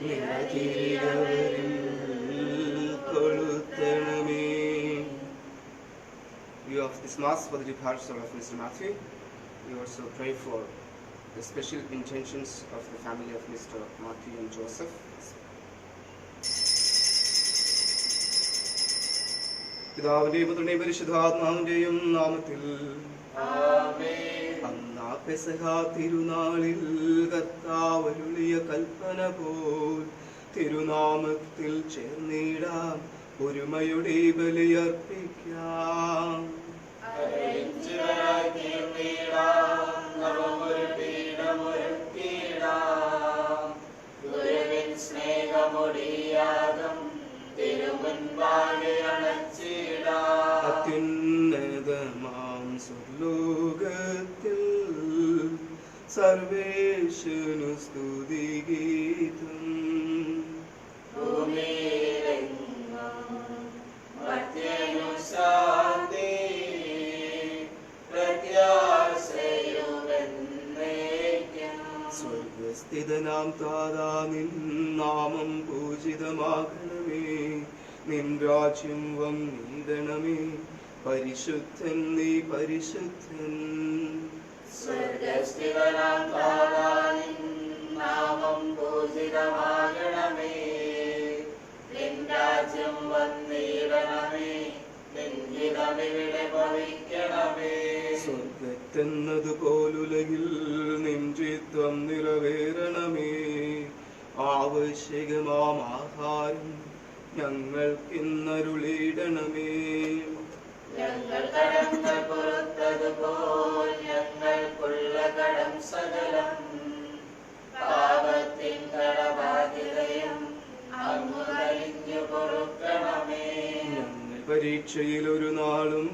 You of this Mass for the departure of Mr. Matthew. We also pray for the special intentions of the family of Mr. Matthew and Joseph. പിതാവിന്റെയും പുത്രന്റെയും പരിശുദ്ധാത്മാവിന്റെയും നാമത്തിൽ അന്നാ പെസഹ തിരുനാളിൽ കർത്താവരുളിയ കൽപ്പന പോൽ തിരുനാമത്തിൽ ചേർന്നിടാം, ഒരുമയുടെ ബലിയർപ്പിക്കാം. അത്യുന്നതമാം സ്വർലോകത്തിൽ സർവേശ്വരനു സ്തുതിഗീതം. സ്വർഗസ്ഥിതനാം താതാ, നിൻ നാമം പൂജിതമാകണമേ, നിൻ രാജ്യം വന്നിടണമേ, പരിശുദ്ധൻ നീ പരിശുദ്ധൻ. സ്വർഗസ്ഥിതനാം താതാ, നിൻ നാമം പൂജിതമാകണമേ, നിൻ രാജ്യം വന്നിടണമേ, നിൻ ഹിതമിവിടെ ഭവിക്കണമേ. സ്വർഗത്തെന്നതുപോലുലകിൽ നിൻ ചിത്തം നിറവേറണമേ, ആവശ്യകമാം ആഹാരം ഞങ്ങൾക്കിന്നരുളിയിടണമേ. ഞങ്ങൾ കടങ്ങൾ പുറത്തതുപോൽ ഞങ്ങൾക്കുള്ള കടം സകലം, പാപത്തിൻ കടബാധ്യതയും അങ്ങ് കനിഞ്ഞു പൊറുക്കണമേ. ഞങ്ങൾ പരീക്ഷയിൽ ഒരു നാളും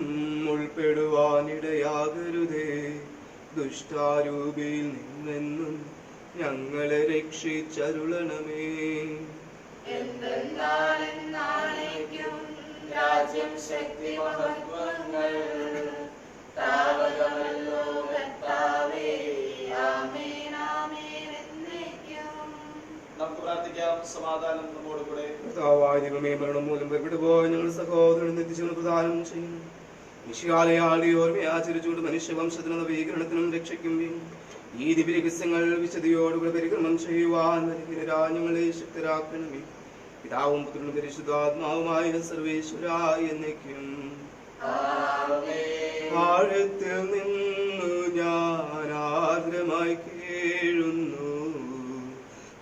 ഉൾപ്പെടുവാനിടയാകരുതേ, ദുഷ്ടാരൂപിയിൽ നിന്നെന്നും ഞങ്ങളെ രക്ഷിച്ചരുളണമേ. എന്തെന്നാളെന്നാളേക്കും രാജ്യം ശക്തി മഹത്വങ്ങൾ താവകമല്ലോ കർത്താവേ. ആമേൻ ആമേൻ എന്നേക്കും. നമുക്ക് പ്രാർത്ഥിക്കാം. സമാധാനം നമ്മോട് കൂടെ. കർത്താവായ ദൈവമേ, മരണം മൂലം വേർപെട്ടുപോയ ഞങ്ങൾ സഹോദരൻ എത്തിച്ചു പ്രദാനം ചെയ്യുന്നു. വിശാലയാളുടെ ഓർമ്മയെ ആചരിച്ചുകൊണ്ട് മനുഷ്യവംശത്തിന് നവീകരണത്തിനും രക്ഷയ്ക്കും ഈ ദിവ്യരഹസ്യങ്ങൾ വിശദയോടുകൂടെ പരിക്രമം ചെയ്യുവാൻ രാജ്യങ്ങളെ ശക്തരാക്കണമേ. പിതാവും പുത്രനും പരിശുദ്ധാത്മാവുമായ സർവേശ്വരായ എന്നേക്കും. ആഴത്തിൽ നിന്നു ഞാൻ ആർദ്രമായി കേഴുന്നു,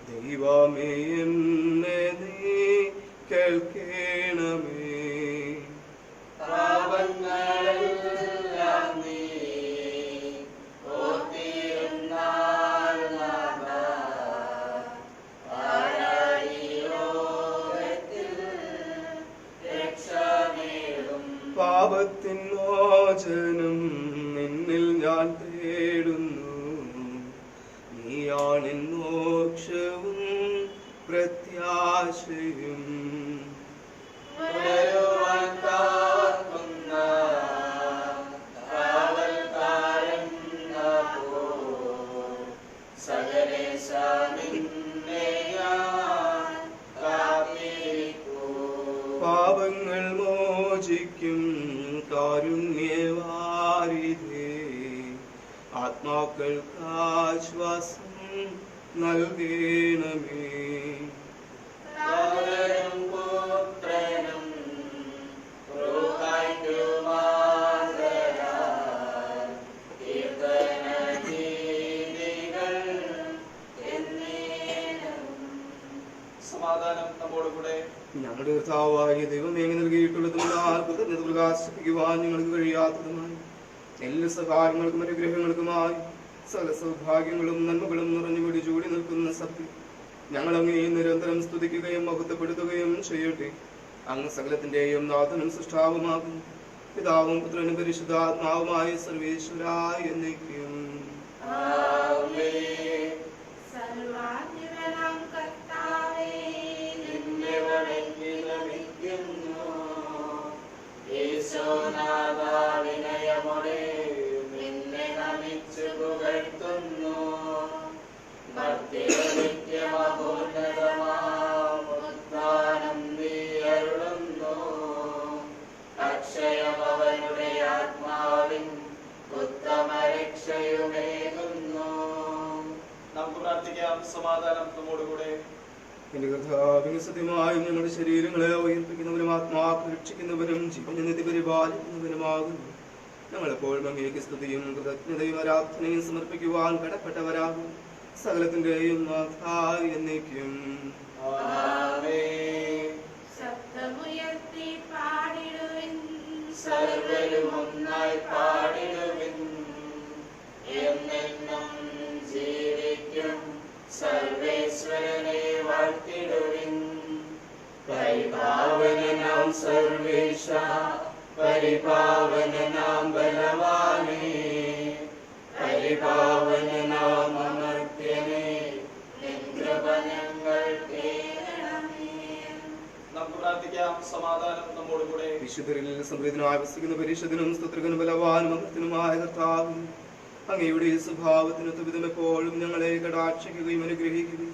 ദൈവമേ എന്നെ നീ കേൾക്കണമേ. പാപങ്ങളെല്ലാം നീ ഓർത്തിരുന്നാൽ നാഥാ, ആരായി ലോകത്തിൽ രക്ഷ നേടും. പാപത്തിൻ മോചനം നിന്നിൽ ഞാൻ തേടുന്നു, നീയാണെൻ മോക്ഷവും പ്രത്യാശയും. ഉണരുവാൻ കാക്കുന്ന കാവൽക്കാരൻ പോൽ സകലേശ നിന്നെ ഞാൻ കാത്തിരിക്കൂ. പാപങ്ങൾ മോചിക്കും കാരുണ്യവാരിധേ, ആത്മാക്കൾക്ക് ആശ്വാസം നൽകണമേ. താതനും പുത്രനും റൂഹായ്ക്കുമാതരാൽ കീർത്തനഗീതികൾ എന്നേരം. സമാധാനം നമ്മോട് കൂടെ. ഞങ്ങളുടെ കർത്താവായ ദൈവമേ, നൽകിയിട്ടുള്ളതും കൃതജ്ഞത പ്രകാശിപ്പിക്കുവാൻ ഞങ്ങൾക്ക് കഴിയാത്തതുമായി എല്ലാ സഹായങ്ങൾക്കും അനുഗ്രഹങ്ങൾക്കുമായി സകല സൗഭാഗ്യങ്ങളും നന്മകളും നിറഞ്ഞു പിടിച്ചൂടി നിൽക്കുന്ന സത്യം ഞങ്ങൾ അങ്ങേ നിരന്തരം സ്തുതിക്കുകയും മഹത്വപ്പെടുത്തുകയും ചെയ്യട്ടെ. അങ്ങ് സകലത്തിന്റെയും നാഥനും സൃഷ്ടാവുമാകുന്നു. പിതാവും പുത്രനും പരിശുദ്ധാത്മാവുമായ സർവേശ്വരായ എന്നേക്കും. സർവാധിപനാം കർത്താവേ, നിന്നെ വണങ്ങി നമിക്കുന്നു. ഈശോനാഥാ, വിനയമോടെ നിന്നെ നമിച്ചു പുകഴ്ത്തുന്നു. ഭക്തിയുടെ നിത്യമഹോന്നതമാ ഉത്തമരക്ഷയുമേകുന്നു. നമുക്ക് പ്രാർത്ഥിക്കാം. സമാധാനം നമ്മോടുകൂടെ. എന്റെ കർത്താവിന് സത്യമായും ഞങ്ങളുടെ ശരീരങ്ങളെ ഉയർപ്പിക്കുന്നവരും ആത്മാക്കളെ രക്ഷിക്കുന്നവരും ജീവനെ നിധി പരിപാലിക്കുന്നവരുമാകുന്നു. ഞങ്ങളെപ്പോഴും അങ്ങേക്ക് സ്തുതിയും കൃതജ്ഞതയും ആരാധനയും സമർപ്പിക്കുവാൻ കടപ്പെട്ടവരാകും. സകലത്തിന്റെയും നാഥായി എന്നേക്കും. ആമേൻ. ശബ്ദമുയർത്തി പാടിടുവിൻ, സർവ്വരും ഒന്നായി പാടിടുവിൻ. എന്നെന്നും ജീവിക്കും സർവേശ്വരനെ വാഴ്ത്തിടുവിൻ. പരിപാവനനാം സർവേശ, പരിപാവനനാം ബലവാനേ, പരിപാവനനാം അമർത്യനേ, നിൻ കൃപ ഞങ്ങൾ കേൾക്കണമേ. നമുക്ക് പ്രാർത്ഥിക്കാം. സമാധാനം നമ്മോടുകൂടെ. വിശുദ്ധരിൽ സമൃദ്ധനായി വസിക്കുന്ന പരിശുദ്ധനും സ്തുത്രകനും ബലവാനും അമർത്യനുമായ കർത്താവ്, അങ്ങയുടെ സ്വഭാവത്തിനൊത്ത വിധം എപ്പോഴും ഞങ്ങളെ കടാക്ഷിക്കുകയും അനുഗ്രഹിക്കുകയും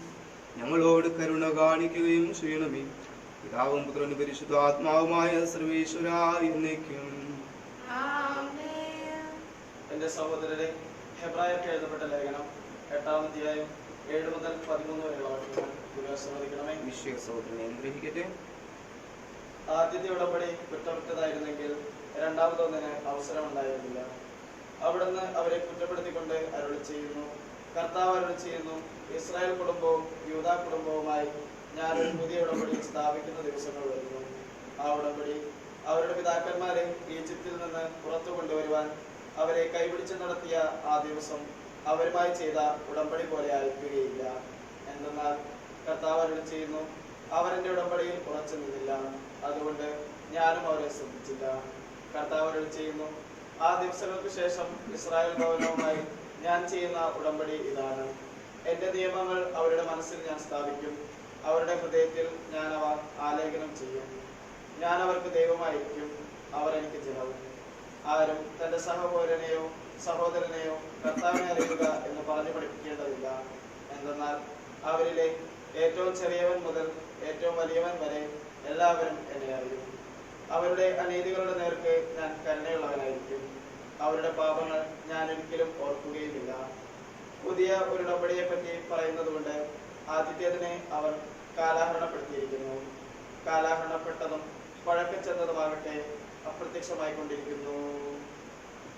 ഞങ്ങളോട് കരുണ കാണിക്കുകയും ചെയ്യണമേ. പിതാവും പുത്രനും പരിശുദ്ധാത്മാവുമായ സർവേശ്വരായി എന്നേക്കും. ആമേൻ. എന്റെ സഹോദരരെ, ഹെബ്രായർക്ക് എഴുതപ്പെട്ട ലേഖനം 8-ാം അധ്യായം 7 മുതൽ 13 വരെയുള്ള വാക്യങ്ങൾ ശ്രദ്ധിക്കണമേ. വിശ്വ സഹോദരനെ അനുഗ്രഹിക്കട്ടെ. ആദ്യത്തെ ഉടമ്പടി കുറ്റമറ്റതായിരുന്നെങ്കിൽ രണ്ടാമതൊന്നിന് അവസരമുണ്ടായിരുന്നില്ല. അവിടുന്ന് അവരെ കുറ്റപ്പെടുത്തിക്കൊണ്ട് അരുളി ചെയ്യുന്നു, കർത്താവ് അരുളി ചെയ്യുന്നു, ഇസ്രായേൽ കുടുംബവും യൂദാ കുടുംബവുമായി ഞാൻ ഒരു പുതിയ ഉടമ്പടി സ്ഥാപിക്കുന്ന ദിവസങ്ങൾ വരുന്നു. ആ ഉടമ്പടി അവരുടെ പിതാക്കന്മാരെ ഈജിപ്തിൽ നിന്ന് പുറത്തു കൊണ്ടുവരുവാൻ അവരെ കൈപിടിച്ച് നടത്തിയ ആ ദിവസം അവരുമായി ചെയ്ത ഉടമ്പടി പോലെ ആയിരിക്കുകയില്ല. എന്തെന്നാൽ കർത്താവ് അരുളി ചെയ്യുന്നു, അവരെന്റെ ഉടമ്പടിയിൽ ഉറച്ചു നിന്നില്ല, അതുകൊണ്ട് ഞാനും അവരെ ശ്രദ്ധിച്ചില്ല. കർത്താവ് അരുളി ചെയ്യുന്നു, ആ ദിവസങ്ങൾക്ക് ശേഷം ഇസ്രായേൽ ഭവനവുമായി ഞാൻ ചെയ്യുന്ന ഉടമ്പടി ഇതാണ്. എന്റെ നിയമങ്ങൾ അവരുടെ മനസ്സിൽ ഞാൻ സ്ഥാപിക്കും, അവരുടെ ഹൃദയത്തിൽ ഞാൻ അവ ആലേഖനം ചെയ്യും. ഞാൻ അവർക്ക് ദൈവമായിരിക്കും, അവർ എനിക്ക് ജനവും. ആരും തന്റെ സഹോദരനെയോ സഹോദരനെയോ കർത്താവിനെ അറിയുക എന്ന് പറഞ്ഞു പഠിപ്പിക്കേണ്ടതില്ല. എന്തെന്നാൽ അവരിലെ ഏറ്റവും ചെറിയവൻ മുതൽ ഏറ്റവും വലിയവൻ വരെ എല്ലാവരും എന്നെ അറിയും. അവരുടെ അനീതികളുടെ നേർക്ക് ഞാൻ കരുണയുള്ളവനായിരിക്കും, അവരുടെ പാപങ്ങൾ ഞാൻ ഒരിക്കലും ഓർക്കുകയുമില്ല. പുതിയ ഒരു ഉടമ്പടിയെ പറ്റി പറയുന്നത് കൊണ്ട് ആദ്യത്തേതിനെ അവർ കാലാഹരണപ്പെടുത്തിയിരിക്കുന്നു. കാലാഹരണപ്പെട്ടതും പഴക്കച്ചെന്നതുമാകട്ടെ അപ്രത്യക്ഷമായി കൊണ്ടിരിക്കുന്നു.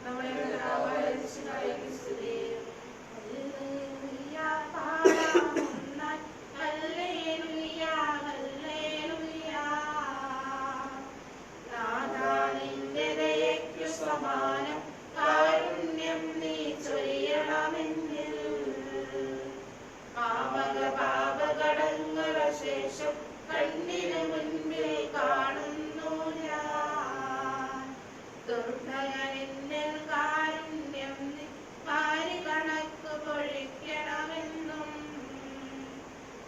നമ്മുടെ കർത്താവായ യേശുവിനെ സ്തുതി. ഹല്ലേലൂയ, പാടാം ഒന്നായി. Hallelujah, hallelujah. നാഥാ, നിന്റെ ദയയ്ക്കു സമാനം കാരുണ്യം നീ ചൊരിയണമെന്നിൽ. പാപകടങ്ങള ശേഷം കണ്ണിനു മുൻപിൽ കാണുന്നു ഞാൻ. ദുർഭകനിന്നിൽ കാരുണ്യം നീ വാരി കണക്ക് പൊഴിക്കണമെന്നും.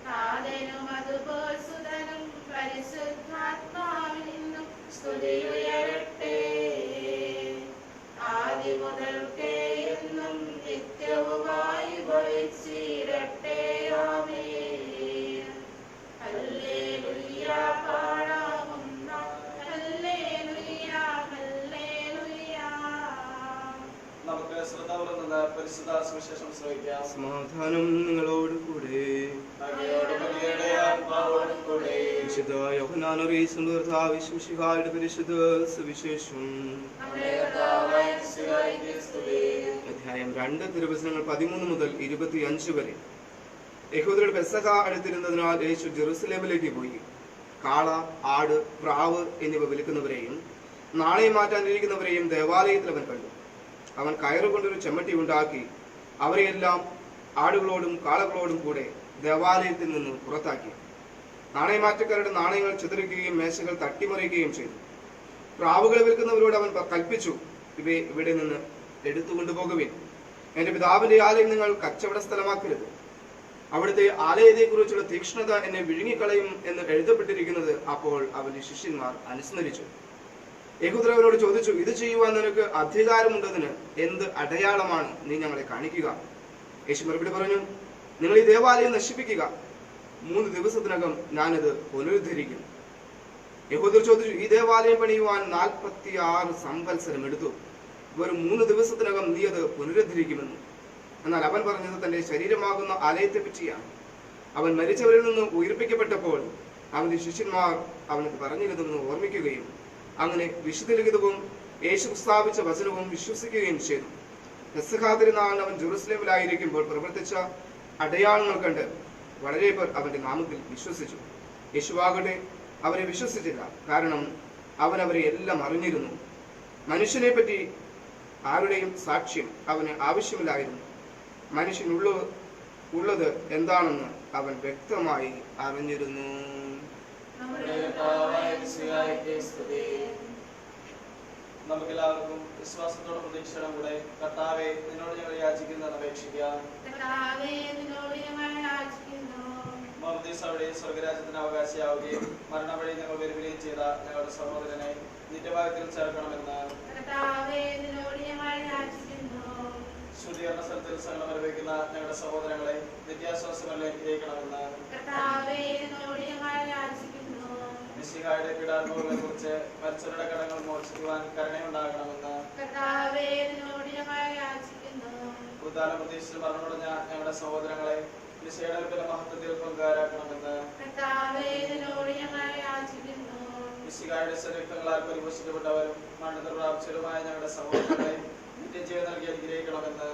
നാഥനും അതുപോൽ സുതനും പരിശുദ്ധാത്മാവിൽ നിന്നും സ്തുതിയുയരട്ടെ. ആദി മുതൽക്കേ എന്നും നിത്യവുമായി ഭവിച്ചിടട്ടെ. ആമേൻ. ഹല്ലേലൂയ, പാടാവുന്ന ഹല്ലേലൂയ, ഹല്ലേലൂയ. നമുക്ക് ശ്രദ്ധാപൂർവ്വം നിന്ന് പരിശുദ്ധ സുവിശേഷം ശ്രവിക്കാം. സമാധാനം നിങ്ങളോട് കൂടെ. അങ്ങയോടും അങ്ങയുടെ ആത്മാവോടും കൂടെ. വിശുദ്ധ യോഹന്നാൻ അറിയിച്ച കർത്താവ് യേശുമിശിഹായുടെ പരിശുദ്ധ സുവിശേഷം നമ്മുടെ കർത്താവായ യേശുവിനെ സ്തുതി. അധ്യായം 2 തിരുവചനങ്ങൾ 13 മുതൽ 25 വരെ. യഹൂദരുടെ പെസഹ അടുത്തിരുന്നതിനാൽ യേശു ജെറുസലേമിലേക്ക് പോയി. കാള, ആട്, പ്രാവ് എന്നിവ വിൽക്കുന്നവരെയും നാണയം മാറ്റാനിരിക്കുന്നവരെയും ദേവാലയത്തിൽ അവൻ കണ്ടു. അവൻ കയറുകൊണ്ടൊരു ചെമ്മട്ടി ഉണ്ടാക്കി അവരെയെല്ലാം ആടുകളോടും കാളകളോടും കൂടെ ദേവാലയത്തിൽ നിന്ന് പുറത്താക്കി. നാണയമാറ്റക്കാരുടെ നാണയങ്ങൾ ചിതറിക്കുകയും മേശകൾ തട്ടിമറിയുകയും ചെയ്തു. പ്രാവുകളെ വിൽക്കുന്നവരോട് അവൻ കൽപ്പിച്ചു, ഇവയെ ഇവിടെ നിന്ന് എടുത്തുകൊണ്ടുപോകുവിൻ. എന്റെ പിതാവിന്റെ ആലയം നിങ്ങൾ കച്ചവട സ്ഥലമാക്കരുത്. അവിടുത്തെ ആലയത്തെക്കുറിച്ചുള്ള തീക്ഷ്ണത എന്നെ വിഴുങ്ങിക്കളയും എന്ന് എഴുതപ്പെട്ടിരിക്കുന്നത് അപ്പോൾ അവന്റെ ശിഷ്യന്മാർ അനുസ്മരിച്ചു. യഹൂദർ അവനോട് ചോദിച്ചു, ഇത് ചെയ്യുവാൻ നിനക്ക് അധികാരമുണ്ടതിന് എന്ത് അടയാളമാണ് നീ ഞങ്ങളെ കാണിക്കുക? യേശു മറുപടി പറഞ്ഞു, നിങ്ങൾ ഈ ദേവാലയം നശിപ്പിക്കുക, 3 ദിവസത്തിനകം ഞാനത് പുനരുദ്ധരിക്കും. യഹൂദർ ചോദിച്ചു, ഈ ദേവാലയം പണിയുവാൻ 46 സംവത്സരം എടുത്തു. വെറും 3 ദിവസത്തിനകം നീ അത് പുനരുദ്ധരിക്കുമെന്ന്. എന്നാൽ അവൻ പറഞ്ഞത് തന്റെ ശരീരമാകുന്ന ആലയത്തെ പറ്റിയാണ്. അവൻ മരിച്ചവരിൽ നിന്ന് ഉയർപ്പിക്കപ്പെട്ടപ്പോൾ അവന്റെ ശിഷ്യന്മാർ അവനത് പറഞ്ഞിരുന്നെന്ന് ഓർമ്മിക്കുകയും അങ്ങനെ വിശുദ്ധ ലിഖിതവും യേശു സ്ഥാപിച്ച വചനവും വിശ്വസിക്കുകയും ചെയ്തു. പെസഹാ തിരുനാളിൽ അവൻ ജെറുസലേമിലായിരിക്കുമ്പോൾ പ്രവർത്തിച്ച അടയാളങ്ങൾ കണ്ട് വളരെ പേർ അവന്റെ നാമത്തിൽ വിശ്വസിച്ചു. യേശുവാകട്ടെ അവരെ വിശ്വസിച്ചില്ല, കാരണം അവൻ അവരെ എല്ലാം അറിഞ്ഞിരുന്നു. മനുഷ്യനെ പറ്റി ആരുടെയും സാക്ഷ്യം അവന് ആവശ്യമില്ലായിരുന്നു. മനുഷ്യനുള്ളത് എന്താണെന്ന് അവൻ വ്യക്തമായി അറിഞ്ഞിരുന്നു. നമുക്കെല്ലാവർക്കും വിശ്വാസത്തോടെ പ്രതീക്ഷയുടെ കൂടെ കർത്താവെ നിന്നോട് ഞങ്ങൾ യാചിക്കുന്നതെന്ന് അപേക്ഷിക്കാം. അവിടെ സ്വർഗരാജ്യത്തിന് അവകാശിയാവുകയും മരണവഴി ഞങ്ങൾ വരുകയും ചെയ്ത ഞങ്ങളുടെ സഹോദരനെ നിത്യഭാഗത്തിൽ ചേർക്കണമെന്ന് ശുദ്ധീകരണ സ്ഥലത്തിൽ സകലം അനുഭവിക്കുന്ന ഞങ്ങളുടെ സഹോദരങ്ങളെ നിത്യാശ്വാസങ്ങളിലേക്ക് ജയിക്കണമെന്ന് മിശിഹായുടെ പീഡാനുഭവങ്ങളെ കുറിച്ച് മരിച്ചവരുടെ കടങ്ങൾ മോചിക്കുവാൻ കരുണയുണ്ടാകണമെന്ന് ഉദ്ധാന പ്രതീക്ഷിച്ച് മരണമടഞ്ഞ ഞങ്ങളുടെ സഹോദരങ്ങളെ മിശിഹയുടെ മഹത്വത്തിൽ പങ്കാരാക്കണമെന്ന് മിശിഹായുടെ ശരീരങ്ങളാൽ പരിപോഷിക്കപ്പെട്ടവരും മണ്ണിൽ പ്രാപിച്ചവരുമായ ഞങ്ങളുടെ സഹോദരങ്ങളെ നിത്യജീവൻ നൽകി അനുഗ്രഹിക്കണമെന്ന്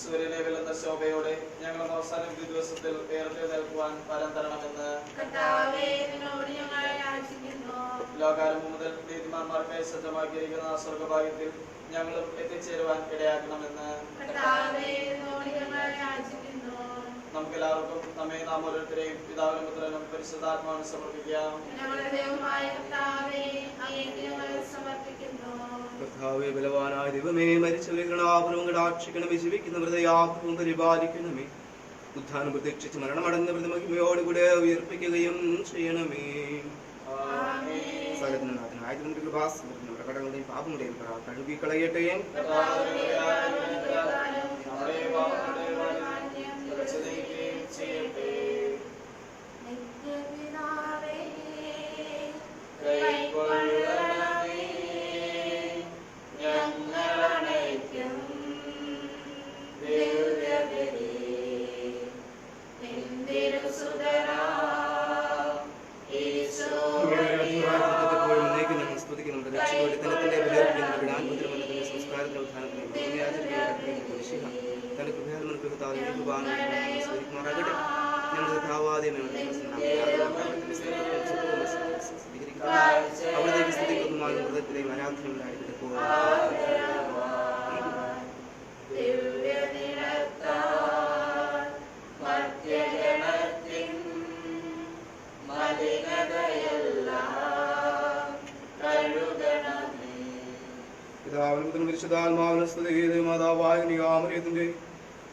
സൂര്യനെ വെല്ലുന്ന ശോഭയോടെ ഞങ്ങളുടെ അവസാന ദിവസത്തിൽ വേർതിരിവ് നൽകുവാൻ വരം തരണമെന്ന് ലോകാരംഭം മുതൽ നീതിമാന്മാർക്കായി സജ്ജമാക്കിയിരിക്കുന്ന സ്വർഗഭാഗ്യത്തിൽ ഞങ്ങളും എത്തിച്ചേരുവാൻ ഇടയാക്കണമെന്ന് നമുക്കെല്ലാവർക്കും നമ്മെ നാം ഓരോരുത്തരെയും പിതാവിനും പുത്രനും പരിശുദ്ധാത്മാവിനും സമർപ്പിക്കാം. കർത്താവേ, ബലവാനായ ദൈവമേ, മരിച്ചവരെ കരുണാപൂർവ്വം കടാക്ഷിക്കണമേ, ജീവിക്കുന്നവരുടെ യാത്രവും പരിപാലിക്കണമേ, ഉദ്ധാനം പ്രതീക്ഷിച്ച് മരണമടഞ്ഞവരുടെ മഹിമയോടുകൂടെ ഉയർപ്പിക്കുകയും ചെയ്യണമേ. സകലത്തിനാഥനായതിന്റെ കൃപാസനങ്ങളുടെ കടങ്ങളുടെയും പാപങ്ങളുടെയും കഴുകിക്കളയട്ടെ.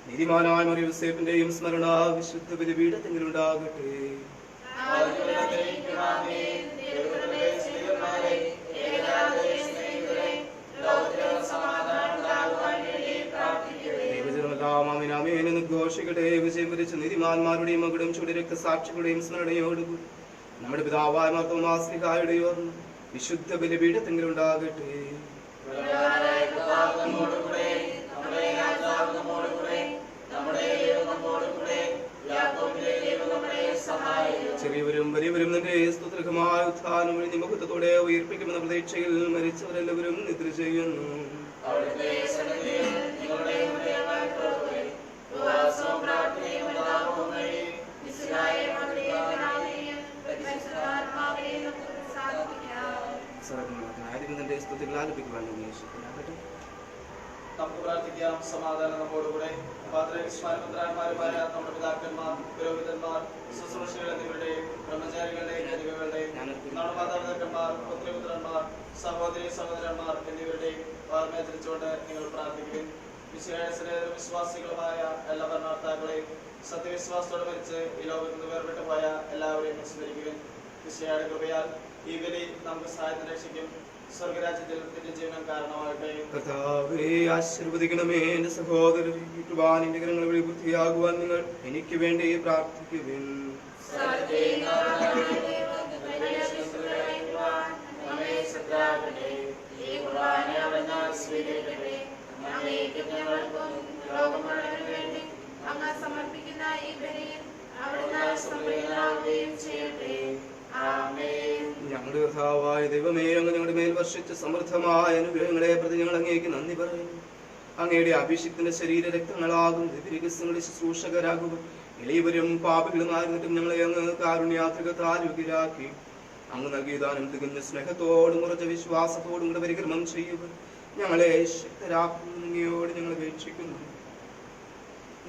നീതിമാനായ മറിയൂസേപ്പിന്റെയും സ്മരണ വിശുദ്ധ ബലിപീഠത്തിലുണ്ടാകട്ടെ. ഘോഷിക്കട്ടെ. വിജയം വരിച്ച നീതിമാന്മാരുടെയും മകുടം ചൂടി രക്തസാക്ഷികളുടെയും സ്മരണയോടുകൂടി നമ്മുടെ പിതാവായ മാർത്തോമാസ്ലിഹായുടെ ഓർമ്മ വിശുദ്ധ ബലിപീഠത്തിലുണ്ടാകട്ടെ. ചെറിയവരും വലിയവരും നിന്റെ സ്തുത്യർഹമായ ഉത്ഥാനം വഴി മുഖത്തോടെ ഉയർപ്പിക്കുമെന്ന പ്രതീക്ഷയിൽ മരിച്ചവരെല്ലാവരും നിദ്ര ചെയ്യുന്നു. നിന്റെ സ്തുതികൾ ആലപിക്കുവാൻ ഉദ്ദേശിക്കുന്നുണ്ട്. നമുക്ക് പ്രാർത്ഥിക്കാം. സമാധാനം നമ്മോടുകൂടെ. പാത്രന്മാരുമായ നമ്മുടെ പിതാക്കന്മാർ, പുരോഹിതന്മാർ, ശുശ്രൂഷകൾ എന്നിവരുടെയും ബ്രഹ്മചാരികളുടെയും കന്യകകളുടെയും നമ്മുടെ മാതാപിതാക്കന്മാർ, പുത്രപുത്രന്മാർ, സഹോദരി സഹോദരന്മാർ എന്നിവരുടെയും ഓർമ്മയത്തിരിച്ചുകൊണ്ട് നിങ്ങൾ പ്രാർത്ഥിക്കുകയും വിശ്വാസികളുമായ എല്ലാ ഭരണകർത്താക്കളെയും സത്യവിശ്വാസത്തോടെ മരിച്ച് ഈ ലോകത്ത് നിന്ന് വേർപെട്ടു പോയ എല്ലാവരെയും സ്മരിക്കുകയും മിശിഹായുടെ കൃപയാൽ ഈ ബലി നമുക്ക് സഹായത്തിന് രക്ഷിക്കും സ്വർഗരാജ്യത്തിൽ നിത്യജീവനം കാരണമാകട്ടെ. കർത്താവേ, ആശീർവദിക്കണമേ എന്റെ സഹോദരൻ. കുർബാനിന്റെ കരങ്ങൾ വഴി ബുദ്ധിയാകുവാൻ നിങ്ങൾ എനിക്ക് വേണ്ടി പ്രാർത്ഥിക്കുവിൻ. സത്യനാഥനായ ദൈവമേ, അവിടുന്ന് സംപ്രീതനാവുകയും ചെയ്യട്ടെ. ആമേൻ. ഞങ്ങളുടെ കർത്താവായ ദൈവമേ, അങ്ങ് ഞങ്ങളുടെ മേൽ വർഷിച്ച സമൃദ്ധമായ അനുഗ്രഹങ്ങളെ പ്രതി ഞങ്ങൾ അങ്ങേക്ക് നന്ദി പറയുന്നു. അങ്ങയുടെ അഭിഷിക്തന്റെ ശരീര രക്തങ്ങളാകും ദിവ്യരഹസ്യങ്ങളുടെ ശുശ്രൂഷകരാകുക. എളിയവരും പാപികളുമായിരുന്നിട്ടും ഞങ്ങളെ അങ്ങ് കാരുണ്യാത്രികത്താൽ യോഗ്യരാക്കി. അങ്ങ് നൽകിയ ദാനം തികഞ്ഞ സ്നേഹത്തോടും ഉറച്ച വിശ്വാസത്തോടും കൂടെ പരിക്രമം ചെയ്യുക. ഞങ്ങളെ ശക്തരാക്കുന്നോട് ഞങ്ങൾ അപേക്ഷിക്കുന്നു.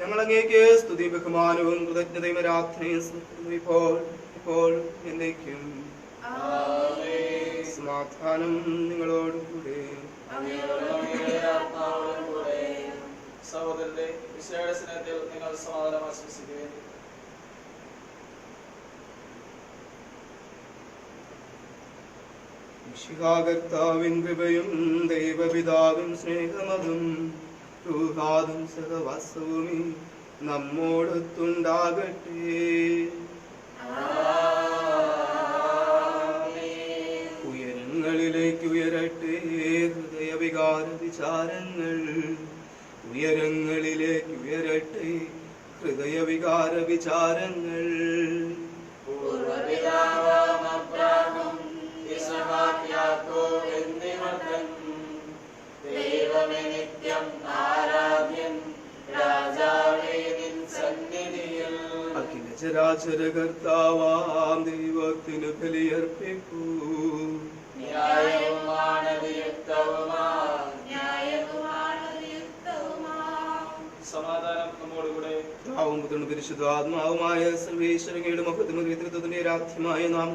ഞങ്ങൾ അങ്ങേക്ക് സ്തുതി ബഹുമാനവും കൃതജ്ഞതയും ആരാധനയും സമർപ്പിക്കുന്നു. ഇപ്പോൾ എന്നേക്കും. സമാധാനം നിങ്ങളോടുകൂടെ. സഹോദരന്റെ വിശേഷ സ്നേഹത്തിൽ നിങ്ങൾ സമാധാനം ആശംസിക്കുകയും കർത്താവിൻ കൃപയും ദൈവപിതാവും സ്നേഹമതും ൂഹാദും സഹവാസവുമേ നമ്മോടൊത്തുണ്ടാകട്ടെ. ഉയരങ്ങളിലേക്ക് ഉയരട്ടെ ഹൃദയവികാര വിചാരങ്ങൾ. ഉയരങ്ങളിലേക്ക് ഉയരട്ടെ ഹൃദയവികാര വിചാരങ്ങൾ. ദൈവമേ നിത്യം ആരാധ്യൻ, രാജാവേ നിൻ സന്നിധിയിൽ. അഖില ചരാചര കർത്താവാം ദൈവത്തിന് ബലിയർപ്പിക്കൂ. ന്യായവുമാണത് യുക്തവുമാ. സമാധാനം നമ്മോടുകൂടെ. പിതാവും പുത്രനും പരിശുദ്ധാത്മാവുമായ സർവേശ്വരങ്ങളുടെ മഹത്വത്തിന്റെ രാധ്യമായ നാം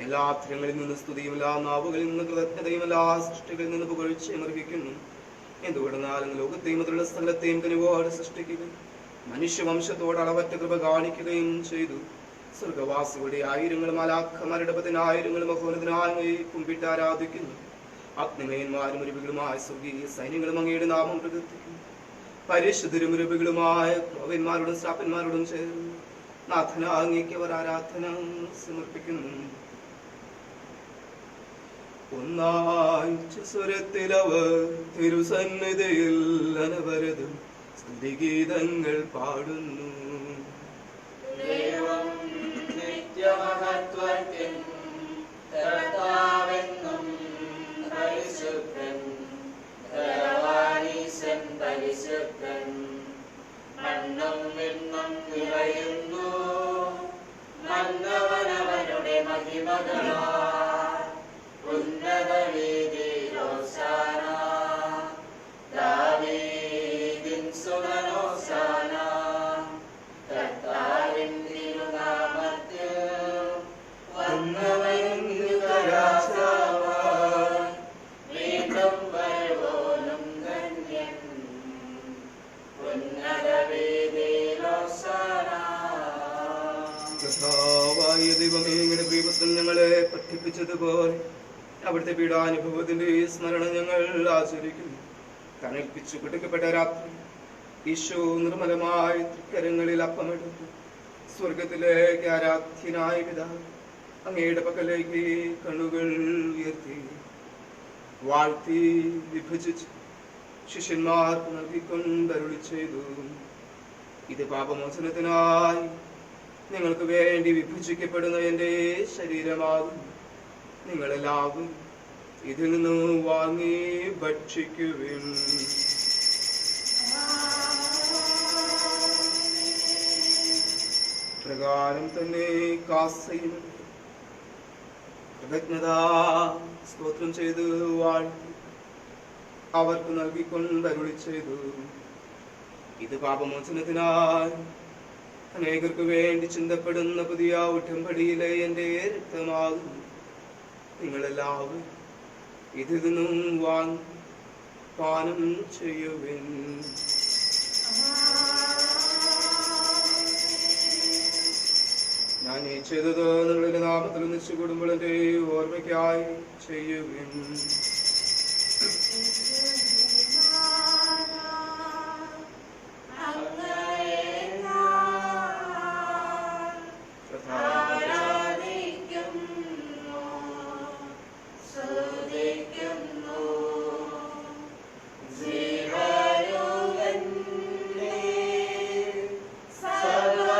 എല്ലാ അക്ഷരങ്ങളിൽ നിന്ന് സ്തുതിയും എല്ലാ നാവുകളിൽ നിന്ന് കൃതജ്ഞതയും എല്ലാ സൃഷ്ടികളിൽ നിന്ന് പുകഴ്ചയും അർഹിക്കുന്നു. എന്തുകൊണ്ടെന്നാലും ലോകത്തെയും അതിലുള്ള സ്ഥലത്തെയും കനിവോടെ സൃഷ്ടിക്കുകയും മനുഷ്യവംശത്തോട് അളവറ്റ കൃപ കാണിക്കുകയും ചെയ്തു. സ്വർഗവാസികളുടെ ആയിരങ്ങളും മാലാഖമാരുടെ പതിനായിരങ്ങളും മഹോന്നതനായി കുമ്പിട്ട് ആരാധിക്കുന്നു. അഗ്നിമയന്മാരും മുരുവികളുമായ സ്വർഗീയ സൈന്യങ്ങളും അങ്ങയുടെ നാമം പ്രകീർത്തിക്കുന്നു. പരിശുദ്ധരും മുരുവികളുമായ പ്രവന്മാരോടും ശ്രാപ്പന്മാരോടും ചേർന്ന് നാഥന അങ്ങേക്ക് അവർ ആരാധന സമർപ്പിക്കുന്നു. ഒന്നാഴ്ച സ്വരത്തിലവർ തിരുസന്നിധിയിൽ അനവരതും സ്തുതിഗീതങ്ങൾ പാടുന്നു. ദൈവം നിത്യമഹത്വത്തിൻ കർത്താവെന്നും പരിശുദ്ധൻ, ദയാവാനീശൻ പരിശുദ്ധൻ. മണ്ണും വിണ്ണും നിറയുന്നു മന്നവനവനുടെ മഹിമകളാൽ. ഉന്നത വീതിയിൽ ഹോശാന, ദാവീദിൻ സുതൻ ഹോശാന. കർത്താവിൻ തിരുനാമത്തിൽ വന്നവൻ യുഗരാജാവായി, വീണ്ടും വരവോനും ധന്യൻ. ഉന്നത വീതിയിൽ ഹോശാന. കർത്താവായ ദൈവമേ, അങ്ങയുടെ പ്രിയപുത്രൻ ഞങ്ങളെ പഠിപ്പിച്ചതുപോലെ അവിടുത്തെ പീഡാനുഭവത്തിന്റെ സ്മരണ ഞങ്ങൾ ആചരിക്കുന്നു. തണൽപ്പിച്ചു പിടിക്കപ്പെട്ട രാത്രി ഈശോ നിർമ്മലമായ തൃക്കരങ്ങളിൽ അപ്പമെടുത്തു സ്വർഗത്തിലേക്ക് ആരാധ്യനായ പിതാവ് അങ്ങയുടെ പക്കലേക്ക് കണ്ണുകൾ ഉയർത്തി വാഴ്ത്തി വിഭജിച്ച് ശിഷ്യന്മാർക്ക് നൽകിക്കൊണ്ട് അരുളി ചെയ്തു, ഇത് പാപമോചനത്തിനായി നിങ്ങൾക്ക് വേണ്ടി വിഭജിക്കപ്പെടുന്ന എൻ്റെ ശരീരമാകും. നിങ്ങളെല്ലാവരും ഇതിൽ നിന്ന് വാങ്ങി ഭക്ഷിക്കുവിൻ. പ്രകാരം തന്നെ കാസയും കൃതജ്ഞതാ സ്തോത്രം ചെയ്ത് വാഴ്ത്തി അവർക്ക് നൽകിക്കൊണ്ട് അരുളി ചെയ്തു, ഇത് പാപമോചനത്തിനായി അനേകർക്ക് വേണ്ടി ചിന്തപ്പെടുന്ന പുതിയ ഉടമ്പടിയിലെ എൻ്റെ രക്തമാകും. നിങ്ങളെല്ലാവരും ഇതിൽ നിന്നും വാങ്ങി പാനം ചെയ്യുവിൻ. ഞാൻ ഈ ചെയ്തത് നിങ്ങളുടെ നാമത്തിൽ ഒന്നിച്ചു കൂടുമ്പോൾ എൻ്റെ ഓർമ്മയ്ക്കായി ചെയ്യുവിൻ. സർവ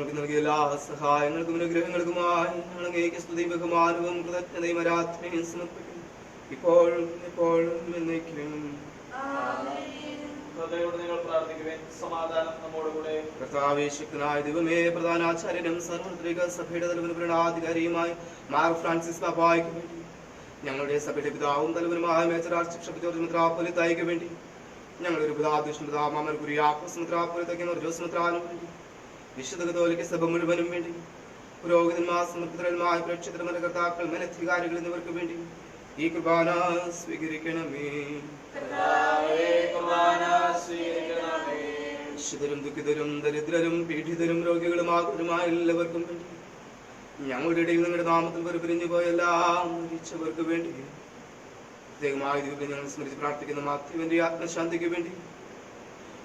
ഞങ്ങൾക്ക് നൽകിയ എല്ലാ സഹായങ്ങൾക്കും അനുഗ്രഹങ്ങൾക്കുമായി ഞങ്ങൾ അങ്ങേക്ക് സ്തുതി ബഹുമാനവും കൃതജ്ഞതയും ആരാധനയും സമർപ്പിക്കുന്നു ഇപ്പോഴും എപ്പോഴും എന്നേക്കും. ഹൃദയോട് നിങ്ങൾ പ്രാർത്ഥിക്കുവേൻ. സമാധാനം നമ്മോടുകൂടെ. കർത്താവേ, ശക്തനായ ദൈവമേ, പ്രധാനാചാര്യനും സാർവത്രിക സഭയുടെ തലവനും ഭരണാധികാരിയുമായി മാർ ഫ്രാൻസിസ് പാപ്പായ്ക്ക് വേണ്ടി, ഞങ്ങളുടെ സഭയുടെ പിതാവും തലവനുമായ മേജർ ആർച്ച് ബിഷപ്പ് ജോർജ് മെത്രാപ്പൊലീത്തായ്ക്ക് വേണ്ടി, ഞങ്ങളുടെ ഒരു പിതാമാമൻ കുര്യാക്കോസ് മെത്രാപ്പൊലീത്തയ്ക്ക് ജോസ് മെത്രാനും വേണ്ടി, വിശുദ്ധ കത്തോലിക്ക സഭ മുഴുവനും വേണ്ടി, പുരോഹിതന്മാർ, സമർപ്പിതന്മാർ, പ്രേക്ഷിതന്മാർ, കർത്താക്കൾ, മേലധികാരികൾ എന്നിവർക്ക് വേണ്ടി ഈ കുർബാന സ്വീകരിക്കണമേ. ശിതരും ദുഃഖിതരും ദരിദ്രരും പീഡിതരും രോഗികളും ആകുലരുമായ എല്ലാവർക്കും വേണ്ടി, ഞങ്ങളുടെ ഇടയിൽ നിങ്ങളുടെ നാമത്തിൽ വേർപിരിഞ്ഞു പോയ എല്ലാം മരിച്ചവർക്ക് വേണ്ടി, പ്രത്യേകമായ ദൈവത്തെ ഞങ്ങൾ സ്മരിച്ച് പ്രാർത്ഥിക്കുന്ന മാത്യുവിന്റെ ആത്മശാന്തിക്ക് വേണ്ടി,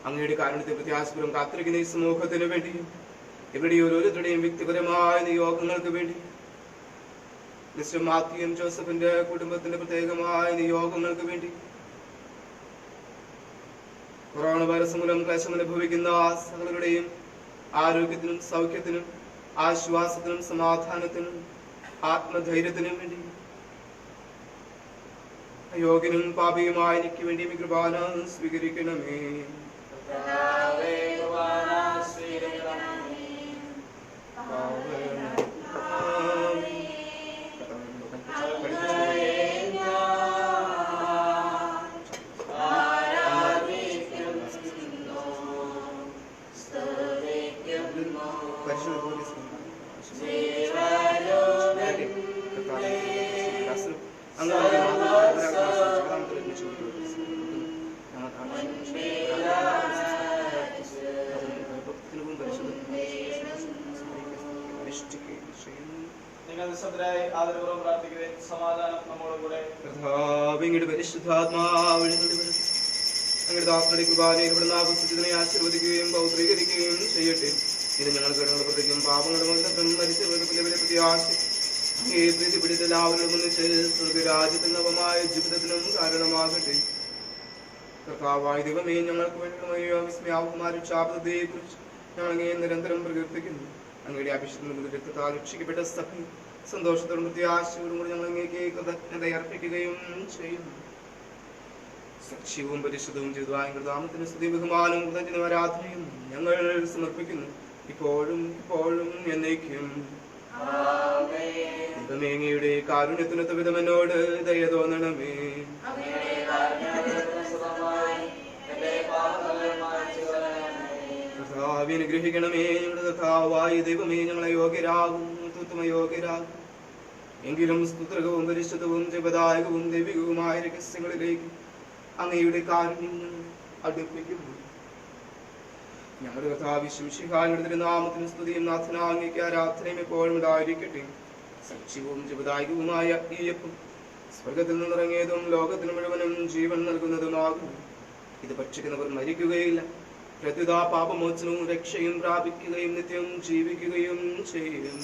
അങ്ങയുടെ കാരണത്തെ പ്രത്യാശപുരം കാത്തിരിക്കുന്ന ഈ സമൂഹത്തിന് വേണ്ടി, ഇവിടെ ഓരോരുത്തരുടെയും വ്യക്തിപരമായ നിയോഗങ്ങൾക്ക് വേണ്ടി, മിസ്റ്റർ മാത്യു എം ജോസഫിന്റെ കുടുംബത്തിന്റെ പ്രത്യേകമായ നിയോഗങ്ങൾക്ക് വേണ്ടി, കൊറോണ വൈറസ് മൂലം ക്ലേശം അനുഭവിക്കുന്ന സകലരുടെയും ആരോഗ്യത്തിനും സൗഖ്യത്തിനും ആശ്വാസത്തിനും സമാധാനത്തിനും ആത്മധൈര്യത്തിനും വേണ്ടി, യോഗ്യനും പാപിയുമായ എനിക്ക് വേണ്ടി ഈ കുർബാന സ്വീകരിക്കണമേ. നിങ്ങൾ നിശബ്ദരായി ആദരപൂർവ്വം പ്രാർത്ഥിക്കുവേൻ. സമാധാനം നമ്മോടുകൂടെ. അങ്ങയുടെ ദാസരുടെ കുർബാനയിൽ ഇവിടുന്ന് ആഘോഷിച്ചതിനെ ആശീർവദിക്കുകയും പൗത്രീകരിക്കുകയും ചെയ്യട്ടെ. ഇത് ഞങ്ങൾ കടങ്ങളുടെ പ്രതിക്കും പാപങ്ങളുടെ മരിച്ചവരുടെ പ്രത്യാശ പ്രീതിപിടിച്ച എല്ലാവരും ഒന്നിച്ച് സ്വർഗരാജ്യത്തിന് നവമായ ജീവിതത്തിനും കാരണമാകട്ടെ. കർത്താവായ ദൈവമേ, ഞങ്ങൾക്ക് വേണ്ടിയുള്ള വിസ്മയാവുമാരും ശാപതയെ കുറിച്ച് ഞങ്ങൾ അങ്ങേ നിരന്തരം പ്രകീർത്തിക്കുന്നു. അങ്ങയുടെ അഭിഷേകത്തിൽ രക്തത്താൽ രക്ഷിക്കപ്പെട്ട സഭയിൽ സന്തോഷത്തോടും പ്രത്യാശയോടും കൂടി ഞങ്ങൾ അങ്ങേക്ക് കൃതജ്ഞത അർപ്പിക്കുകയും ചെയ്യുന്നു. സത്യവും പരിശുദ്ധവും ചെയ്തതായ നാമത്തിന് സ്തുതി ബഹുമാനവും കൃതജ്ഞതയും ആരാധനയും ഞങ്ങൾ സമർപ്പിക്കുന്നു ഇപ്പോഴും എപ്പോഴും എന്നേക്കും. അങ്ങയുടെ കാരുണ്യത്തിനൊത്ത വിധം എന്നോട് ദയ തോന്നണമേ. കർത്താവേ, അനുഗ്രഹിക്കണമേ. ഞങ്ങളുടെ കർത്താവായ ദൈവമേ, ഞങ്ങളെ യോഗ്യരാകും യോഗ്യരാകും എങ്കിലും സ്തുത്രകവും പരിശുദ്ധവും ജപദായകവും ദൈവികവുമായ രഹസ്യങ്ങളിലേക്ക് അങ്ങയുടെ കാരുണ്യം അടുപ്പിക്കുന്നു. ഞങ്ങളുടെ കർത്താവിശ്വസിഹായുടെ തിരുനാമത്തിന് സ്തുതിയും നാഥനാങ്ങയ്ക്ക് ആരാധനയും എപ്പോഴും ഉണ്ടായിരിക്കട്ടെ. സത്യവും ജപദായകവുമായ ഈ അപ്പം സ്വർഗത്തിൽ നിന്നിറങ്ങിയതും ലോകത്തിന് മുഴുവനും ജീവൻ നൽകുന്നതുമാകുന്നു. ഇത് ഭക്ഷിക്കുന്നവർ മരിക്കുകയില്ല, പ്രത്യുത പാപമോചനവും രക്ഷയും പ്രാപിക്കുകയും നിത്യം ജീവിക്കുകയും ചെയ്യും.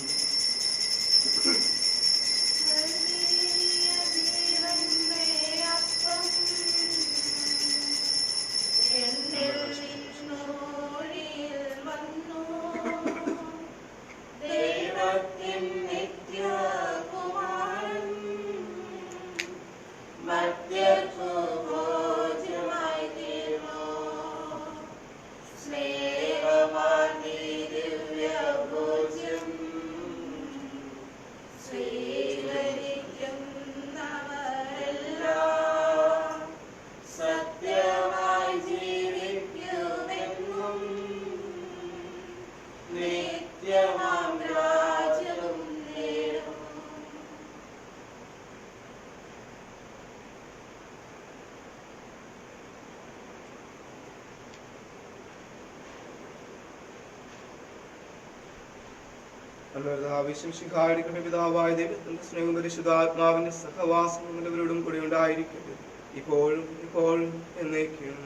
പിതാവായ ദൈവത്തിന്റെ സ്നേഹവും പരിശുദ്ധാത്മാവിന്റെ സഹവാസവും എല്ലാവരോടും കൂടി ഉണ്ടായിരിക്കട്ടെ ഇപ്പോഴും എപ്പോഴും എന്നേക്കും.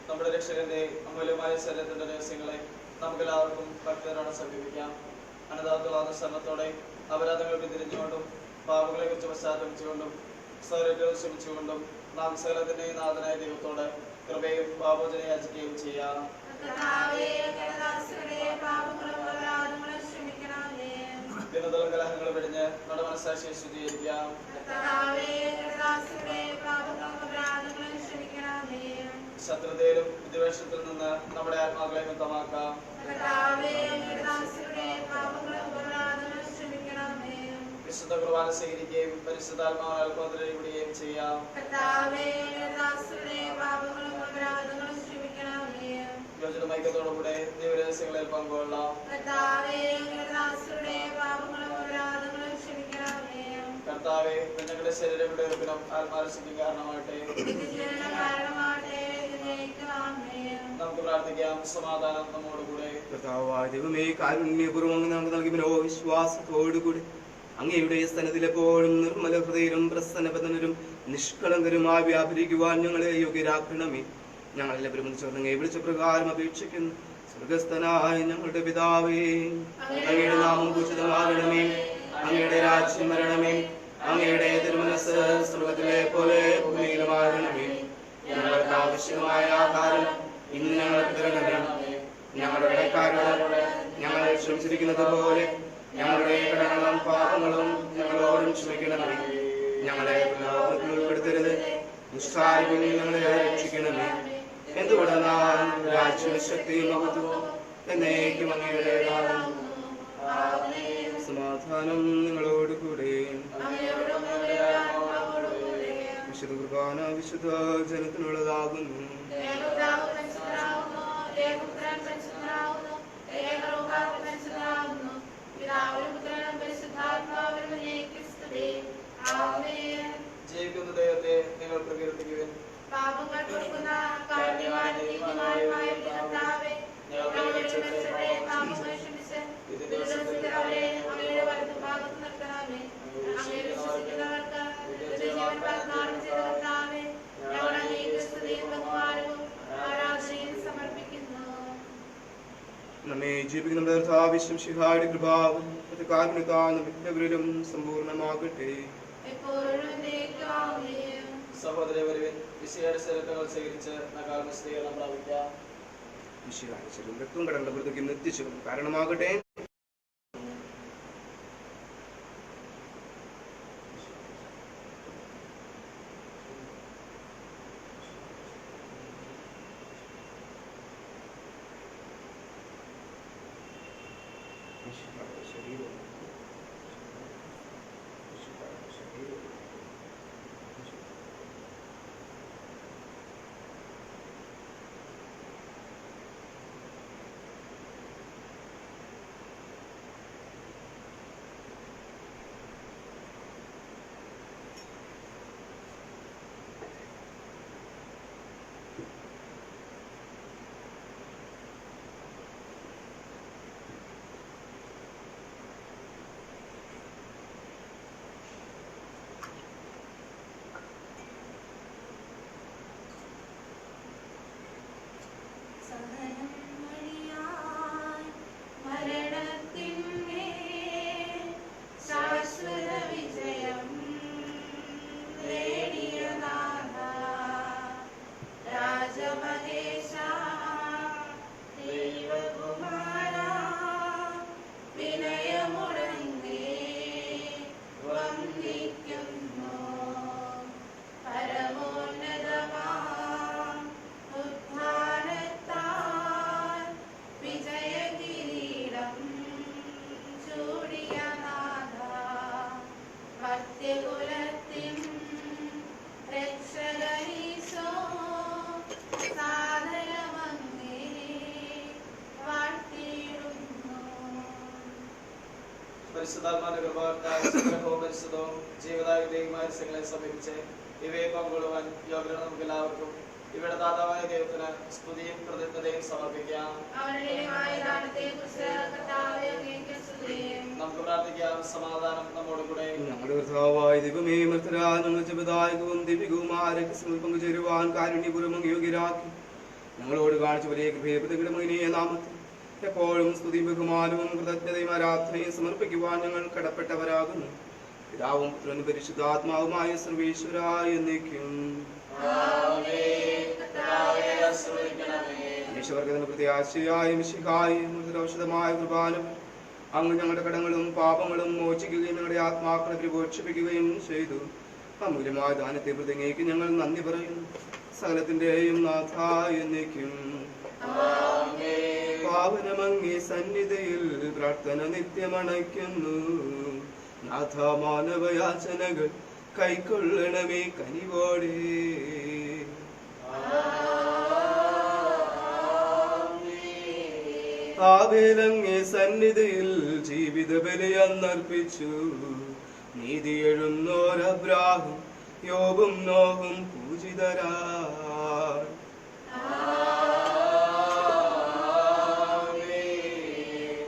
നമ്മുടെ രക്ഷകന്റെ അമൂല്യമായ ശരീരത്തിന്റെ രഹസ്യങ്ങളെ നമുക്ക് എല്ലാവർക്കും ഭക്തരോടെ സമീപിക്കാം. അനുതാപത്തോടെ അപരാധങ്ങൾക്ക് തിരിഞ്ഞുകൊണ്ടും പാപങ്ങളെ കുറിച്ച് പശ്ചാത്തലിച്ചുകൊണ്ടും സൗരഭ്യവും ശ്രമിച്ചുകൊണ്ടും നാം സകലത്തിന്റെ നാഥനായ ദൈവത്തോട് കൃപയും പാപോചന യാചിക്കുകയും ചെയ്യാം. ദിനതല കലഹങ്ങൾ വെടിഞ്ഞ് നമ്മുടെ മനസ്സാക്ഷിയെ ശുദ്ധീകരിക്കാം. ശത്രുതയിലും വിദ്വേഷത്തിൽ നിന്ന് നമ്മുടെ ആത്മാക്കളെ മുക്തമാക്കാം. വിശുദ്ധ കുർബാന സ്വീകരിക്കുകയും പരിശുദ്ധാത്മാവാൽ കോതരയിടുകയും ചെയ്യാം. യോജന ഐക്യത്തോടുകൂടെ ദൈവരഹസ്യങ്ങളിൽ പങ്കുകൊള്ളാം. കർത്താവേ, ഞങ്ങളുടെ ശരീരങ്ങളുടെ ഉറപ്പിനും ആത്മാരശയ്ക്കും കാരണമാകട്ടെ. നമുക്ക് പ്രാർത്ഥിക്കാം. സമാധാനം നമ്മോടുകൂടെ. കർത്താവായ ദൈവമേ, കാരുണ്യപൂർവ്വം നമുക്ക് നൽകി വിശ്വാസത്തോടുകൂടി അങ്ങയുടെ സ്ഥലത്തിലെപ്പോഴും നിർമ്മല ഹൃദയരും പ്രസന്നപതനരും നിഷ്കളങ്കരുമായി വ്യാപരിക്കുവാൻ ഞങ്ങളെ യോഗ്യരാക്കണമേ. ഞങ്ങളെല്ലാവരും അങ്ങയെ വിളിച്ച പ്രകാരം അപേക്ഷിക്കുന്നു. സ്വർഗസ്ഥനായ ഞങ്ങളുടെ പിതാവേ, അങ്ങയുടെ നാമം പൂജിതമാകണമേ. അങ്ങയുടെ രാജ്യം വരണമേ. അങ്ങയുടെ തിരുമനസ്സ് സ്വർഗത്തിലെ പോലെ ഭൂമിയിലുമാകണമേ. ഞങ്ങൾക്ക് ആവശ്യമായ ആഹാരം ഇന്ന് ഞങ്ങൾക്ക് തരണമേ. ഞങ്ങളുടെ കടക്കാരോട് ഞങ്ങൾ ക്ഷമിച്ചിരിക്കുന്നത് പോലെ ഞങ്ങളുടെ കടങ്ങളും പാപങ്ങളും ഞങ്ങളോടും ക്ഷമിക്കണമേ. ഞങ്ങളെ പ്രലോഭനത്തിൽ ഉൾപ്പെടുത്തരുത്, ദുഷ്ടാരൂപിൽ ഞങ്ങളെ രക്ഷിക്കണമേ. എന്തുകൊണ്ടെന്നാൽ രാജ്യവും ശക്തിയും മഹത്വവും എന്നേക്കും അങ്ങയുടേതാകുന്നു. സമാധാനം നിങ്ങളോട് കൂടെ. വിശുദ്ധ കുർബാന വിശുദ്ധ ജനത്തിനുള്ളതാകുന്നു. ജീവിക്കുന്ന ദൈവത്തെ നിങ്ങൾ പ്രകീർത്തിക്കുവിൻ. നമ്മെ ജീവിക്കുന്ന കർത്താവിശ്വം ശിഹായുടെ കൃപാവും കാരുണ്യത്താൽ നമ്മെല്ലാവരിലും സമ്പൂർണ്ണമാകട്ടെ. സഹോദരരെ വരുവിൻ, വിശയുടെ ശരീരങ്ങൾ സ്വീകരിച്ച് നകാൽ വിശദീകരണം പ്രാപിക്കാം. വിശിഹായ ശരീരം രക്തവും കടങ്ങളുടെ വൃത്തിക്ക് നിർത്തിച്ചു കാരണമാകട്ടെ. പരിശുദ്ധാത്മാവിന്റെ കൃപാകത്താൽ സംഗ്രഹവും പരിശുദ്ധവും ജീവദായകമായ രഹസ്യങ്ങളെ സമീപിച്ച് ഇവയെ പങ്കുകൊള്ളുവാൻ യോഗ്യത നമുക്ക് എല്ലാവർക്കും ഇവിടെ ദാതാവായ ദൈവത്തിന് സ്തുതിയും കൃതജ്ഞതയും സമർപ്പിക്കാം. നമുക്ക് പ്രാർത്ഥിക്കാം. സമാധാനം നമ്മോട് കൂടെ. ഞങ്ങളുടെ കർത്താവായ ദൈവമേ, മർത്തരാജങ്ങൾ ജപദായകവും ദിവ്യകുമാരത്തിൽ പങ്കുചേരുവാൻ കാരുണ്യപൂർവ്വം യോഗ്യരാക്കി ഞങ്ങളോട് കാണിച്ച വലിയ കൃപയുടെ നാമത്തിൽ എപ്പോഴും സ്തുതിയും ബഹുമാനവും കൃതജ്ഞതയും ആരാധനയും സമർപ്പിക്കുവാൻ ഞങ്ങൾ കടപ്പെട്ടവരാകുന്നു. പിതാവും പുത്രനും പരിശുദ്ധാത്മാവുമായ സർവേശ്വരായ എന്നേക്കും. മനുഷ്യവർഗത്തിന് പ്രത്യാശയായ മിശിഹായി ഔഷധമായ കുർബാനം അങ്ങ് ഞങ്ങളുടെ കടങ്ങളും പാപങ്ങളും മോചിക്കുകയും ഞങ്ങളുടെ ആത്മാക്കളെ പരിപോഷിപ്പിക്കുകയും ചെയ്തു. അമൂല്യമായ ദാനത്തെ പ്രതിങ്ങേക്ക് ഞങ്ങൾ നന്ദി പറയുന്നു. സകലത്തിന്റെയും നാഥായ എന്നേക്കും. പാവനമങ്ങേ സന്നിധിയിൽ പ്രാർത്ഥന നിത്യമണയ്ക്കുന്നു. നാഥ മാനവയാചനകൾ കൈക്കൊള്ളണമേ കനിവോടെ. ആവേലങ്ങേ സന്നിധിയിൽ ജീവിത ബലിയന്നർപ്പിച്ചു. നീതി എഴുന്നോരബ്രാഹും യോബും നോഹും പൂജിതരാ.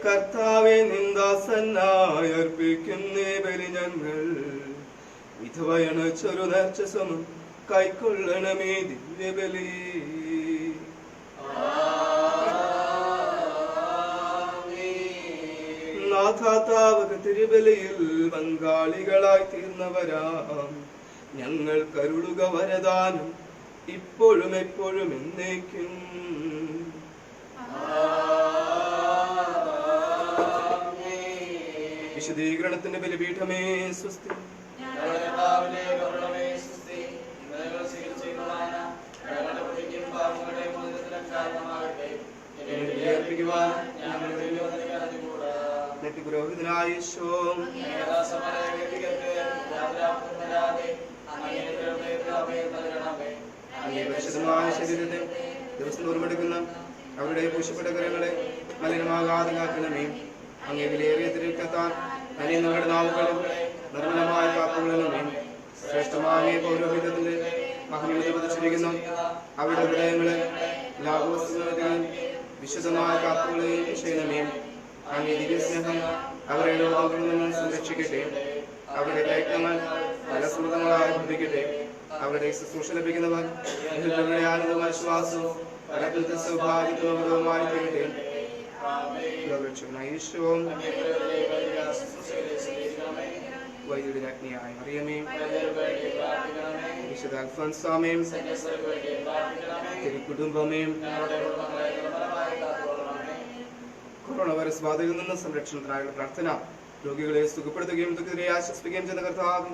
കർത്താവെ നിന്ദാസനായി അർപ്പിക്കുന്നേ ബലി ഞങ്ങൾ. വിധവയണ ചെറു നേർച്ച സമം കൈക്കൊള്ളണമേ ദിവ്യബലി. നാഥാതാവക തിരുബലിയിൽ പങ്കാളികളായി തീർന്നവരാം ഞങ്ങൾ കരുളുക വരദാനം ഇപ്പോഴും എപ്പോഴും എന്നേക്കും. വിശദീകരണത്തിന്റെ ബലിപീഠമേ സ്വസ്തി. പുരോഹിതനായ പരിശുദ്ധമായ ശരീരത്തെ ദിവസം തോറുമെടുക്കുന്ന അവരുടെ പൂശപ്പെട്ട കരങ്ങളെ മലിനമാകാതെ കാക്കണമേ. അങ്ങേ വിലയേറിയ തിരുക്കത്താൽ അനിയങ്ങളുടെ നാവുകളും നിർമ്മലമായ പാപ്പുകളിലുമേ. ശ്രേഷ്ഠമായ പൗരോഹിതത്തിന്റെ മഹിമ പതിച്ചിരിക്കുന്ന അവരുടെ ഹൃദയങ്ങളെ ലാഭവസ്തുക്കളെയും വിശുദ്ധമായ കാപ്പുകളെയും ചെയ്യണമേ. അങ്ങേ ദിവ്യസ്നേഹം അവരെ ലോകങ്ങളിൽ നിന്ന് സംരക്ഷിക്കട്ടെ. അവരുടെ പ്രയത്നങ്ങൾ ഫലസമൃദ്ധങ്ങളായി ഭവിക്കട്ടെ. അവരുടെ ശുശ്രൂഷ ലഭിക്കുന്നവർ ആനന്ദമായ ശ്വാസവും ഫലത്തിന്റെ സൗഭാഗ്യവുമായി തീരട്ടെ. ഈശോം വൈദ്യുതി അഗ്നിയായ മറിയമേ, വിശുദ്ധ അൽഫോൻസാമേയും തിരുക്കുടുംബമേയും കൊറോണ വൈറസ് ബാധയിൽ നിന്ന് സംരക്ഷണത്തിനായുള്ള പ്രാർത്ഥന. രോഗികളെ സുഖപ്പെടുത്തുകയും ദുഃഖിതരെ ആശ്വസിപ്പിക്കുകയും ചെയ്യുന്ന കർത്താവ്,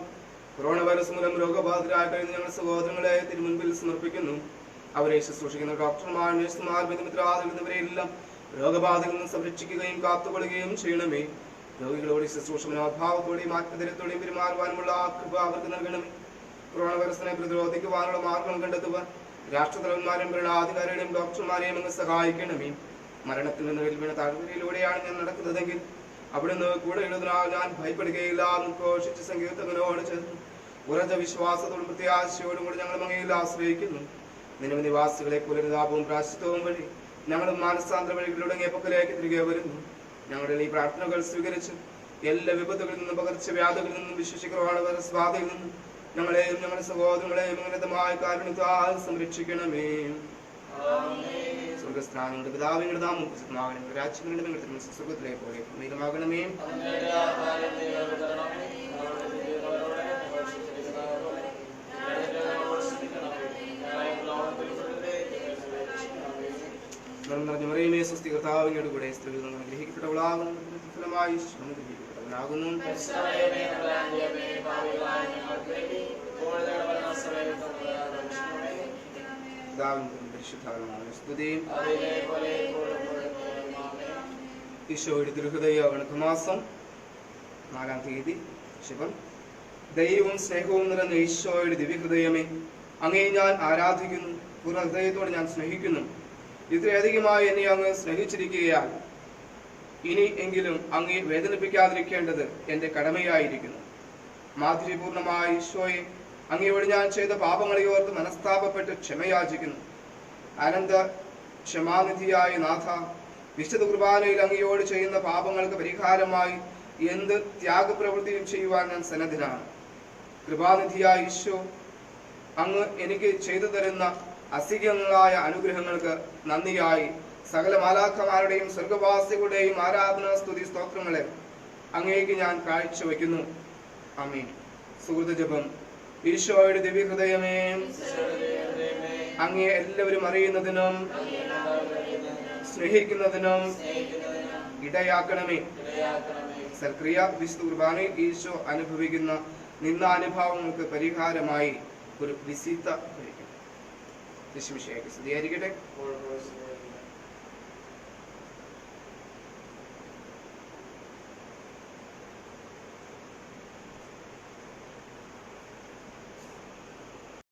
കൊറോണ വൈറസ് മൂലം രോഗബാധിതരായി കഴിയുന്ന ഞങ്ങളുടെ സഹോദരങ്ങളെ തിരുമുൻപിൽ സമർപ്പിക്കുന്നു. അവരെ ശുശ്രൂഷിക്കുന്ന ഡോക്ടർമാർ, നഴ്സുമാർ, ബന്ധുമിത്രാദികളെല്ലാം രോഗബാധയിൽ നിന്ന് സംരക്ഷിക്കുകയും കാത്തുകൊള്ളുകയും ചെയ്യണമേ. രോഗികളോട് ശുശ്രൂഷ മനോഭാവത്തോടെയും ആത്മധൈര്യത്തോടെയും പെരുമാറുവാനുമുള്ള കൃപ അവർക്ക് നൽകണമേ. കൊറോണ വൈറസിനെ പ്രതിരോധിക്കുവാനുള്ള മാർഗം കണ്ടെത്തുവാൻ രാഷ്ട്രതലവന്മാരെയും ഭരണാധികാരികളെയും ഡോക്ടർമാരെയും അങ്ങ് സഹായിക്കണമേ. മരണത്തിൽ നിന്ന് വെല്ലുവിളി താഴ്വരയിലൂടെയാണ് ഞാൻ നടക്കുന്നതെങ്കിൽ അവിടുന്ന് കൂടെ എഴുതുന്നതിനാൽ ഞാൻ ഭയപ്പെടുകയില്ല എന്ന് ഘോഷിച്ച് സങ്കീർത്തകനോട് ചേർന്നു. ഉറച്ച വിശ്വാസത്തോടും പ്രത്യാശയോടും കൂടി ഞങ്ങൾ അങ്ങയിൽ ആശ്രയിക്കുന്നു. നിലവ് നിവാസികളെ പുനരുതാപവും പ്രാശ്ചിത്വവും വഴി ഞങ്ങളും മാനസാന്തര വഴികളിലൂടെ അങ്ങേപ്പക്കലേക്ക് തിരികെ വരുന്നു. ഞങ്ങളുടെ ഈ പ്രാർത്ഥനകൾ സ്വീകരിച്ച് എല്ലാ വിപത്തുകളിൽ നിന്നും പകർച്ചവ്യാധികളിൽ നിന്നും വിശ്വസിക്കുന്ന വൈറസ് ബാധയിൽ നിന്നും ഞങ്ങളെയും ഞങ്ങളുടെ സഹോദരങ്ങളെയും ഉന്നതമായ കാരുണ്യത്താൽ സംരക്ഷിക്കണമേ. സ്വർഗസ്ഥാനങ്ങളുടെ പിതാവിന്റെ നാമം പൂജിതമാകണമേ. രാജ്യങ്ങളുടെ നിങ്ങളുടെ സ്വർഗത്തിലെ പോലെ ഭൂമിയിലുമാകണമേ. നിറഞ്ഞ സ്വസ്തി കർത്താവിനോട് കൂടെ സ്ത്രീകൾ നിന്ന് ഗ്രഹിക്കപ്പെട്ടവളാകുന്നു. ഫലമായി ഗ്രഹിക്കപ്പെട്ടവനാകുന്നു. ഈശോയുടെ തിരുഹൃദയ വണക്കമാസം 4-ാം തീയതി ശിവൻ. ദൈവവും സ്നേഹവും നിറഞ്ഞ ഈശോയുടെ ദിവ്യഹൃദയമേ, അങ്ങേ ഞാൻ ആരാധിക്കുന്നു. പൂർണ്ണ ഹൃദയത്തോടെ ഞാൻ സ്നേഹിക്കുന്നു. ഇത്രയധികമായി എന്നെ അങ്ങ് സ്നേഹിച്ചിരിക്കുകയാൽ ഇനി എങ്കിലും അങ്ങേ വേദനിപ്പിക്കാതിരിക്കേണ്ടത് എൻ്റെ കടമയായിരിക്കുന്നു. മാധുര്യപൂർണമായ ഈശോയെ, അങ്ങയോട് ഞാൻ ചെയ്ത പാപങ്ങളെ ഓർത്ത് മനസ്താപപ്പെട്ട് ക്ഷമയാചിക്കുന്നു. അനന്ത ക്ഷമാനിധിയായ നാഥ, വിശുദ്ധ കുർബാനയിൽ അങ്ങയോട് ചെയ്യുന്ന പാപങ്ങൾക്ക് പരിഹാരമായി എന്ത് ത്യാഗപ്രവൃത്തിയും ചെയ്യുവാൻ ഞാൻ സന്നദ്ധനാണ്. കൃപാനിധിയായ ഈശോ, അങ്ങ് എനിക്ക് ചെയ്തു തരുന്ന അസികങ്ങളായ അനുഗ്രഹങ്ങൾക്ക് നന്ദിയായി സകല മാലാഖമാരുടെയും സ്വർഗവാസികളുടെയും ആരാധനാ സ്തുതി സ്തോത്രങ്ങളെ അങ്ങേക്ക് ഞാൻ കാഴ്ചവെക്കുന്നു. ആമേൻ. സുഹൃത ജപം. ഈശോയുടെ ദിവ്യഹൃദയമേ, അങ്ങേ എല്ലാവരും അറിയുന്നതിനും സ്നേഹിക്കുന്നതിനും സ്നേഹിക്കുന്നതിനും ഇടയാക്കണമേ. ഇടയാക്കണമേ. സൽക്രിയ വിശുദ്ധ കുർബാനയിൽ ഈശോ അനുഭവിക്കുന്ന നിന്ദാനുഭാവങ്ങൾക്ക് പരിഹാരമായി ഒരു വിസിത്ത കഴിക്കും. ശിശുവിഷയക്ക് സ്തുതിയായിരിക്കട്ടെ. ഇപ്പോൾ